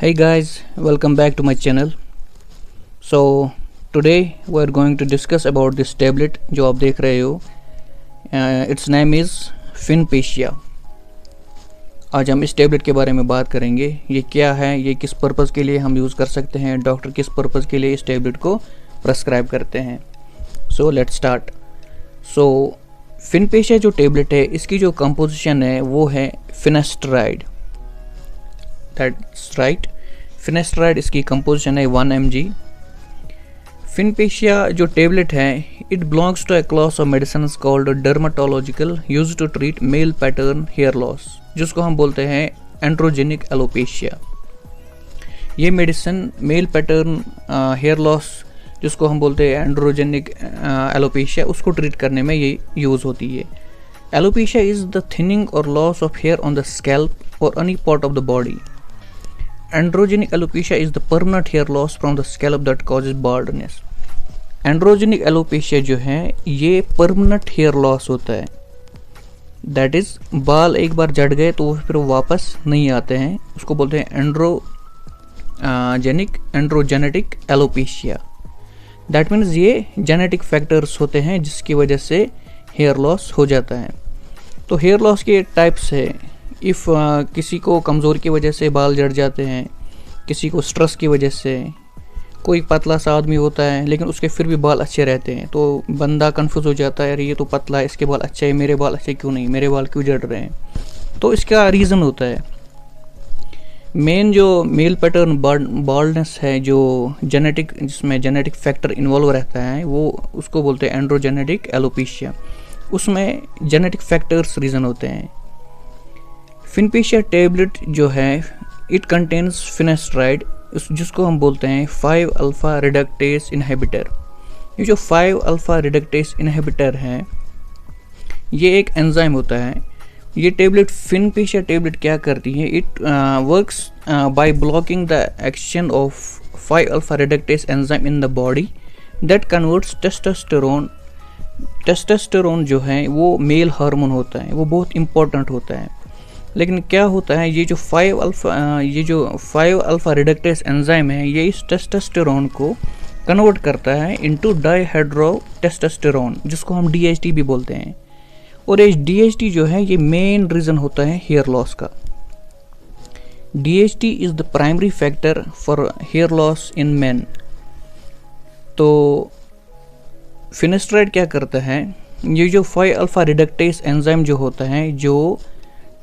Hey guys, welcome back to my channel. So today we are going to discuss about this tablet जो आप देख रहे हो. Its name is Finpecia. आज हम इस टेबलेट के बारे में बात करेंगे. ये क्या है, ये किस पर्पज़ के लिए हम यूज़ कर सकते हैं, डॉक्टर किस पर्पज़ के लिए इस टेबलेट को प्रेस्क्राइब करते हैं. So let's start. So Finpecia जो टेबलेट है, इसकी जो कंपोजिशन है वो है फिनेस्ट्राइड. दैट्स राइट, फिनेस्ट्राइड इसकी कंपोजिशन है 1 mg. Finpecia जो टेबलेट है, it belongs to a class of medicine called dermatological used to treat male pattern hair loss, जिसको हम बोलते हैं एंड्रोजेनिक एलोपेशिया. ये medicine male pattern hair loss, जिसको हम बोलते हैं एंड्रोजेनिक एलोपेशिया, उसको ट्रीट करने में ये यूज़ होती है. एलोपेशिया इज़ द थिनिंग और loss of hair on the scalp और any part of the body. Androgenic alopecia is the permanent hair loss from the scalp that causes baldness. Androgenic alopecia जो है ये permanent hair loss होता है. That is, बाल एक बार जड़ गए तो फिर वापस नहीं आते हैं. उसको बोलते हैं androgenetic alopecia. That means ये genetic factors होते हैं जिसकी वजह से hair loss हो जाता है. तो hair loss के टाइप्स है. इफ़ किसी को कमज़ोर की वजह से बाल जड़ जाते हैं, किसी को स्ट्रेस की वजह से, कोई पतला सा आदमी होता है लेकिन उसके फिर भी बाल अच्छे रहते हैं, तो बंदा कंफ्यूज हो जाता है, यार ये तो पतला है, इसके बाल अच्छे हैं, मेरे बाल अच्छे क्यों नहीं, मेरे बाल क्यों जड़ रहे हैं. तो इसका रीज़न होता है मेन जो मेल पैटर्न बाल्डनेस है, जो जेनेटिक, जिसमें जेनेटिक फैक्टर इन्वॉल्व रहता है, वो उसको बोलते हैं एंड्रोजेनेटिक एलोपेशिया. उसमें जेनेटिक फैक्टर्स रीज़न होते हैं. Finpecia टेबलेट जो है, इट कंटेन्स फिनेस्ट्राइड, जिसको हम बोलते हैं 5 अल्फा रिडक्टेस इनहिबिटर. ये जो 5 अल्फा रिडक्टेस इनहिबिटर है, ये एक एंजाइम होता है. ये टेबलेट Finpecia टेबलेट क्या करती है, it works by blocking the action of 5 alpha reductase enzyme in the body that converts testosterone. Testosterone जो है वो मेल हार्मोन होता है, वो बहुत इंपॉर्टेंट होता है. लेकिन क्या होता है, ये जो 5 अल्फा रिडक्टेस एंजाइम है, ये इस टेस्टोस्टेरोन को कन्वर्ट करता है इनटू डाईहाइड्रो टेस्टोस्टेरोन, जिसको हम DHT भी बोलते हैं. और ये DHT जो है, ये मेन रीज़न होता है हेयर लॉस का. DHT is the primary factor for hair loss in man. तो फिनेस्ट्राइड क्या करता है, ये जो 5 अल्फा रिडक्टेस एंजाइम जो होता है, जो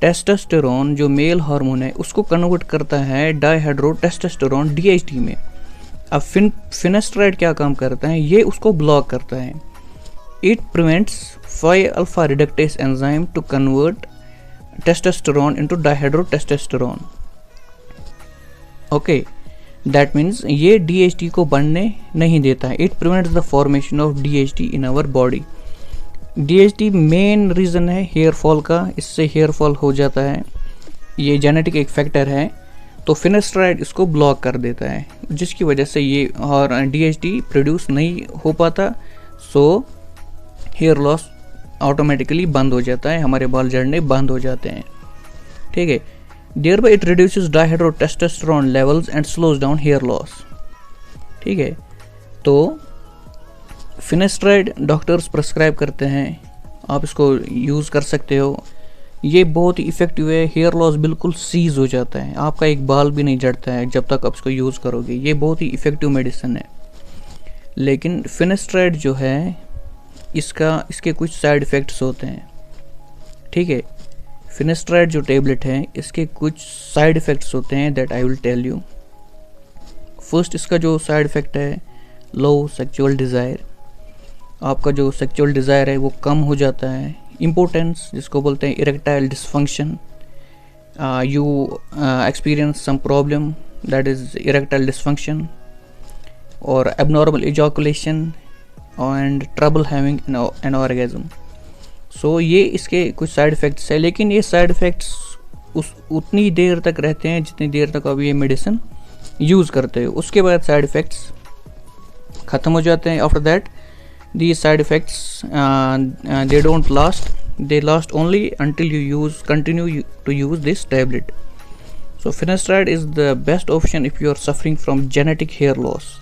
टेस्टोस्टेरोन जो मेल हार्मोन है उसको कन्वर्ट करता है डाईहाइड्रो टेस्टोस्टेरोन DHT में. अब फिनेस्ट्राइड क्या काम करता है, ये उसको ब्लॉक करता है. It prevents 5 alpha reductase enzyme to convert testosterone into dihydrotestosterone. Okay, that means ये DHT को बनने नहीं देता है. It prevents the formation of DHT in our body. DHT main reason है हेयर फॉल का, इससे हेयर फॉल हो जाता है. ये जेनेटिक एक फैक्टर है, तो फिनेस्ट्राइड इसको ब्लॉक कर देता है, जिसकी वजह से ये और DHT प्रोड्यूस नहीं हो पाता. सो हेयर लॉस ऑटोमेटिकली बंद हो जाता है, हमारे बाल झड़ने बंद हो जाते हैं. ठीक है. Thereby it reduces dihydro testosterone levels and slows down here loss. ठीक है. तो फिनेस्ट्राइड डॉक्टर्स प्रेस्क्राइब करते हैं, आप इसको यूज़ कर सकते हो. ये बहुत ही इफ़ेक्टिव है. हेयर लॉस बिल्कुल सीज हो जाता है, आपका एक बाल भी नहीं झड़ता है जब तक आप इसको यूज़ करोगे. ये बहुत ही इफ़ेक्टिव मेडिसिन है. लेकिन फिनेस्ट्राइड जो है, इसके कुछ साइड इफ़ेक्ट्स होते हैं. ठीक है. फिनेस्ट्राइड जो टेबलेट है, इसके कुछ साइड इफ़ेक्ट्स होते हैं, that I will tell you. First, इसका जो साइड इफ़ेक्ट है, लो सेक्सुअल डिज़ायर. आपका जो सेक्सुअल डिज़ायर है वो कम हो जाता है. इम्पोर्टेंस, जिसको बोलते हैं erectile dysfunction. You experience some problem, that is erectile dysfunction. और abnormal ejaculation and trouble having an orgasm. So ये इसके कुछ साइड इफ़ेक्ट्स है. लेकिन ये साइड इफ़ेक्ट्स उतनी देर तक रहते हैं जितनी देर तक आप ये मेडिसिन यूज़ करते हो. उसके बाद साइड इफ़ेक्ट्स ख़त्म हो जाते हैं. After that these side effects they don't last, they last only until you continue to use this tablet. So finasteride is the best option if you are suffering from genetic hair loss,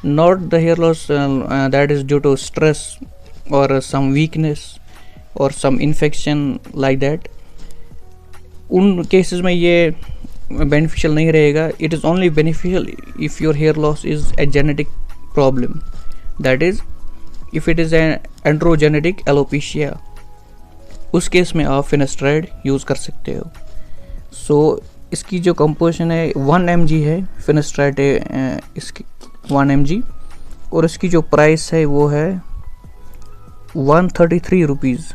not the hair loss that is due to stress or some weakness or some infection like that. उन cases में ये beneficial नहीं रहेगा. It is only beneficial if your hair loss is a genetic problem, that is if it is an androgenetic alopecia, उस case में आप finasteride use कर सकते हो. सो इसकी जो कंपोजिशन है 1 mg है फिनेस्ट्राइड, इसकी 1 mg, और इसकी जो प्राइस है वो है 133 रुपीज़.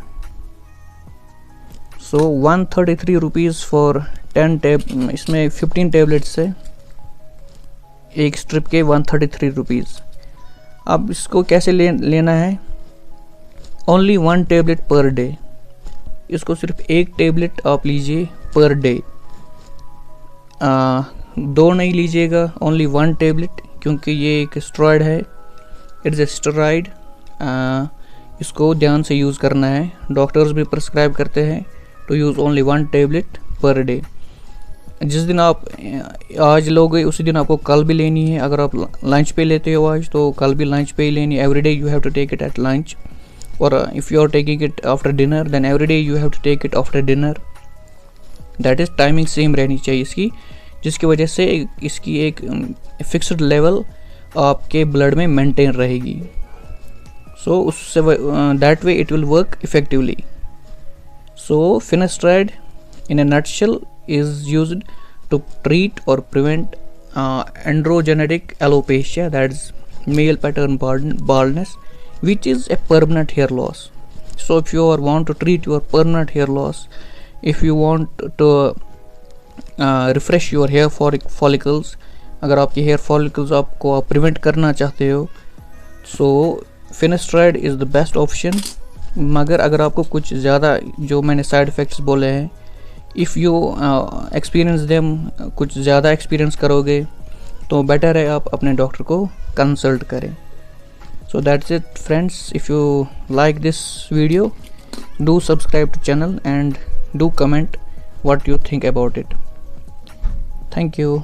सो 133 रुपीज़ फॉर 10 इसमें 15 टेबलेट्स है, एक स्ट्रिप के 133 रुपीज़. अब इसको कैसे लेना है? Only 1 tablet per day. इसको सिर्फ 1 टेबलेट आप लीजिए पर डे, 2 नहीं लीजिएगा, ओनली 1 टेबलेट, क्योंकि ये एक स्टेरॉइड है, इट इज़ ए स्टेरॉइड. इसको ध्यान से यूज़ करना है. डॉक्टर्स भी प्रिस्क्राइब करते हैं to use only 1 tablet per day. जिस दिन आप आज लोगे उसी दिन आपको कल भी लेनी है. अगर आप लंच पे लेते हो आज, तो कल भी लंच पे ही लेनी है. Every day you have to take it at lunch, और if you are taking it after dinner, then every day you have to take it after dinner. That is timing same रहनी चाहिए इसकी, जिसकी वजह से इसकी एक फिक्स्ड लेवल आपके ब्लड में मेंटेन रहेगी. सो उससे that way it will work effectively. So finasteride in a nutshell is used to treat or prevent androgenetic alopecia, that is male pattern baldness, which is a permanent hair loss. So if you want to treat your permanent hair loss, if you want to refresh your hair follicles, अगर आपके hair follicles आपको आप prevent करना चाहते हो, so finasteride is the best option. मगर अगर आपको कुछ ज़्यादा जो मैंने साइड इफ़ेक्ट्स बोले हैं, इफ़ यू एक्सपीरियंस देम, कुछ ज़्यादा एक्सपीरियंस करोगे तो बेटर है आप अपने डॉक्टर को कंसल्ट करें. So that's it friends. If you like this video, do subscribe to channel and do comment what you think about it. Thank you.